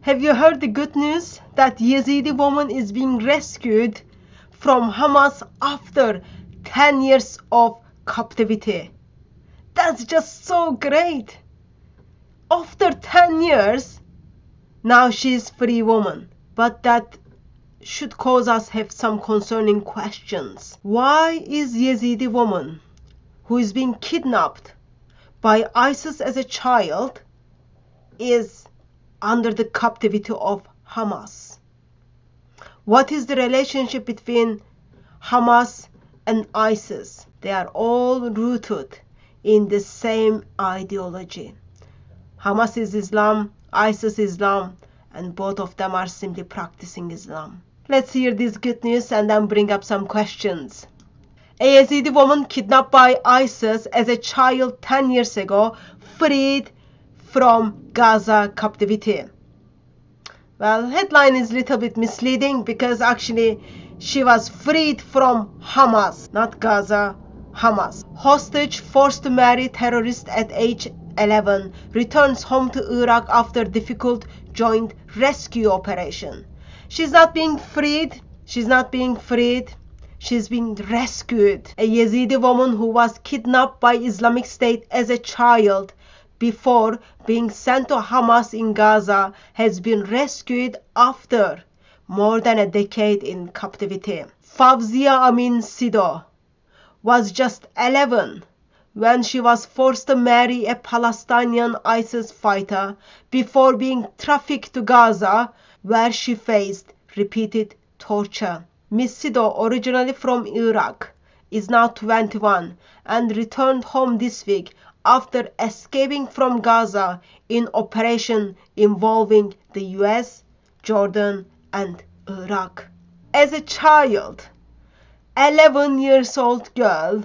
Have you heard the good news that Yezidi woman is being rescued from Hamas after 10 years of captivity? That's just so great. After 10 years, now she's free woman. But that should cause us have some concerning questions. Why is Yezidi woman who is being kidnapped by ISIS as a child is under the captivity of Hamas? What is the relationship between Hamas and ISIS? They are all rooted in the same ideology. Hamas is Islam, ISIS is Islam, and both of them are simply practicing Islam. Let's hear this good news and then bring up some questions. A Yazidi woman kidnapped by ISIS as a child 10 years ago, freed from Gaza captivity. Well, headline is a little bit misleading because actually she was freed from Hamas, not Gaza, Hamas. Hostage forced to marry terrorist at age 11 returns home to Iraq after difficult joint rescue operation. She's not being freed. She's being rescued. A Yazidi woman who was kidnapped by Islamic State as a child before being sent to Hamas in Gaza has been rescued after more than a decade in captivity. Fawzia Amin Sido was just 11 when she was forced to marry a Palestinian ISIS fighter before being trafficked to Gaza, where she faced repeated torture. Miss Sido, originally from Iraq, is now 21 and returned home this week after escaping from Gaza in operation involving the US, Jordan, and Iraq. As a child, 11 years old girl,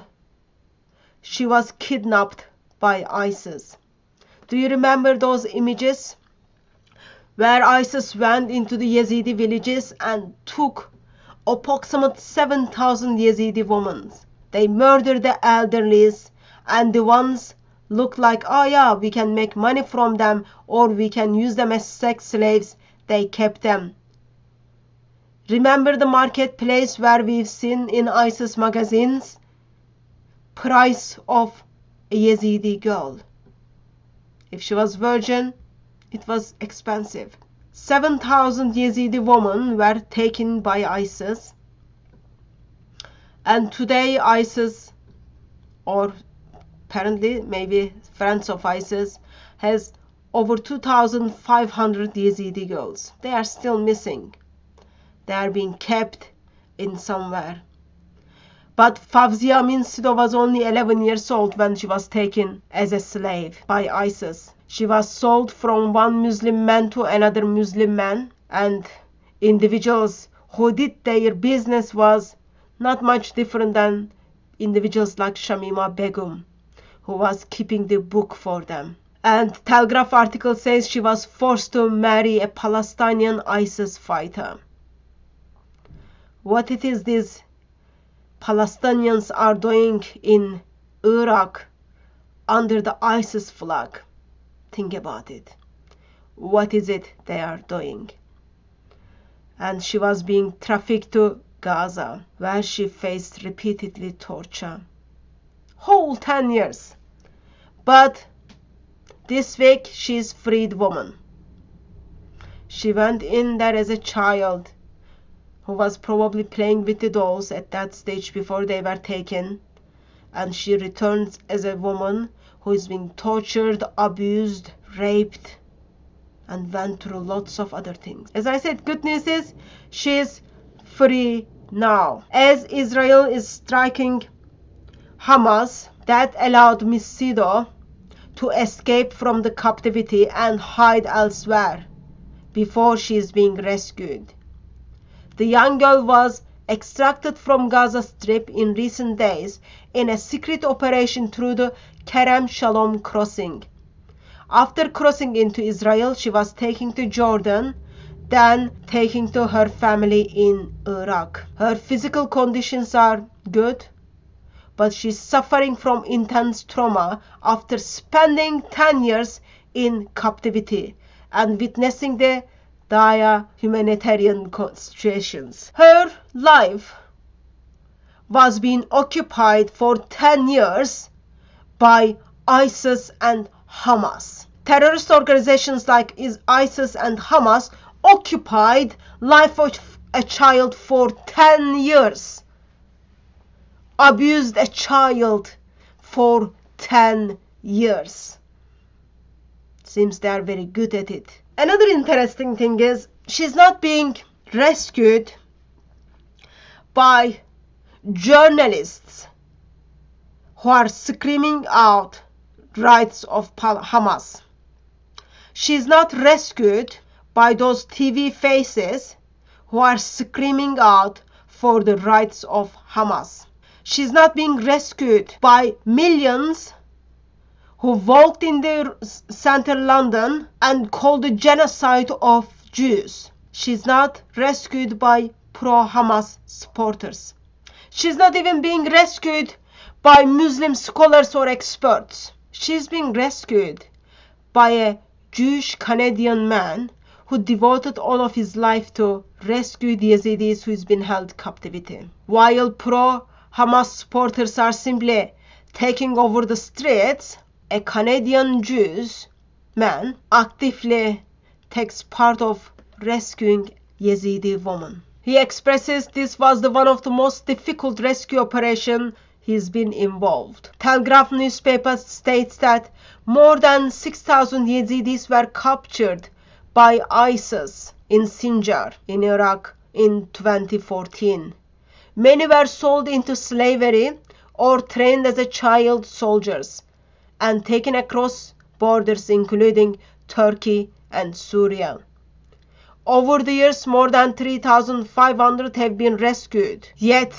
she was kidnapped by ISIS. Do you remember those images where ISIS went into the Yezidi villages and took approximately 7,000 Yezidi women? They murdered the elderlies, and the ones looked like, oh yeah, we can make money from them or we can use them as sex slaves. They kept them. Remember the marketplace where we've seen in ISIS magazines? Price of a Yezidi girl. If she was virgin, it was expensive. 7,000 Yezidi women were taken by ISIS. And today ISIS, or apparently maybe friends of ISIS, has over 2,500 Yezidi girls. They are still missing. They are being kept in somewhere. But Fawzia Amin Sido was only 11 years old when she was taken as a slave by ISIS. She was sold from one Muslim man to another Muslim man, and individuals who did their business was not much different than individuals like Shamima Begum, who was keeping the book for them. And Telegraph article says she was forced to marry a Palestinian ISIS fighter. What it is these Palestinians are doing in Iraq under the ISIS flag? Think about it. What is it they are doing? And she was being trafficked to Gaza, where she faced repeatedly torture. Whole 10 years. But this week she's freed woman. She went in there as a child who was probably playing with the dolls at that stage before they were taken, and she returns as a woman who is being tortured, abused, raped, and went through lots of other things. As I said, good news is she's free now. As Israel is striking Hamas, that allowed Miss Sido to escape from the captivity and hide elsewhere before she is being rescued. The young girl was extracted from Gaza Strip in recent days in a secret operation through the Kerem Shalom crossing. After crossing into Israel, she was taken to Jordan, then taken to her family in Iraq. Her physical conditions are good, but she's suffering from intense trauma after spending 10 years in captivity and witnessing the dire humanitarian situations. Her life was being occupied for 10 years by ISIS and Hamas. Terrorist organizations like ISIS and Hamas occupied life of a child for 10 years. Abused a child for 10 years. Seems they are very good at it. Another interesting thing is she's not being rescued by journalists who are screaming out rights of Hamas. She's not rescued by those TV faces who are screaming out for the rights of Hamas. She's not being rescued by millions who walked in the central London and called the genocide of Jews. She's not rescued by pro-Hamas supporters. She's not even being rescued by Muslim scholars or experts. She's being rescued by a Jewish Canadian man who devoted all of his life to rescue the Yazidis who's been held captivity. While pro-Hamas supporters are simply taking over the streets, a Canadian Jewish man actively takes part of rescuing Yazidi woman. He expresses this was one of the most difficult rescue operations he's been involved. Telegraph newspaper states that more than 6,000 Yazidis were captured by ISIS in Sinjar in Iraq in 2014. Many were sold into slavery or trained as child soldiers and taken across borders including Turkey and Syria. Over the years, more than 3,500 have been rescued, yet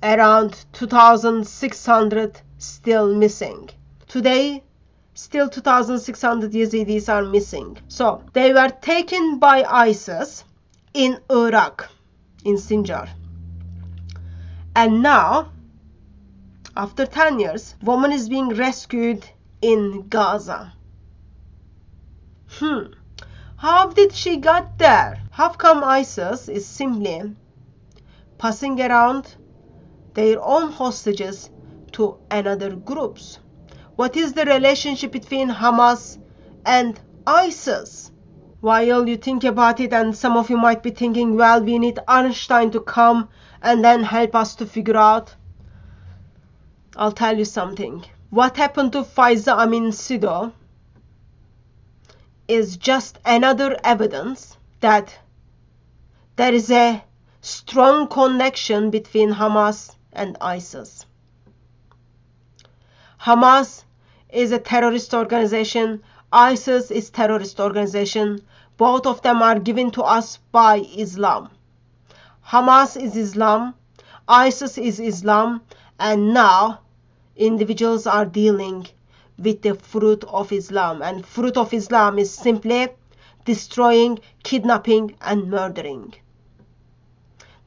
around 2,600 still missing. Today, still 2,600 Yazidis are missing. So, they were taken by ISIS in Iraq, in Sinjar. And now, after 10 years, woman is being rescued in Gaza. How did she get there? How come ISIS is simply passing around their own hostages to another groups? What is the relationship between Hamas and ISIS? While you think about it, and some of you might be thinking, well, we need Einstein to come and then help us to figure out. I'll tell you something. What happened to Faiza Amin Sido is just another evidence that there is a strong connection between Hamas and ISIS. Hamas is a terrorist organization. ISIS is terrorist organization. Both of them are given to us by Islam. Hamas is Islam, ISIS is Islam, and now individuals are dealing with the fruit of Islam. And fruit of Islam is simply destroying, kidnapping, and murdering.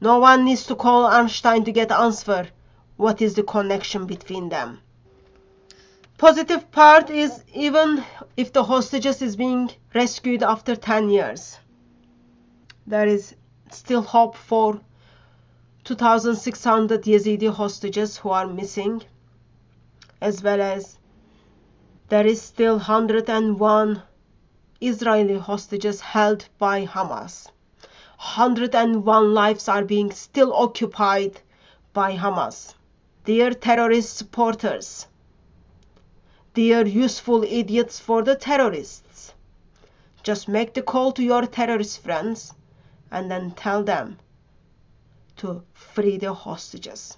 No one needs to call Einstein to get answer what is the connection between them. Positive part is even if the hostages is being rescued after 10 years, there is still hope for 2,600 Yazidi hostages who are missing, as well as there is still 101 Israeli hostages held by Hamas. 101 lives are being still occupied by Hamas. Dear terrorist supporters, dear useful idiots for the terrorists, just make the call to your terrorist friends and then tell them to free the hostages.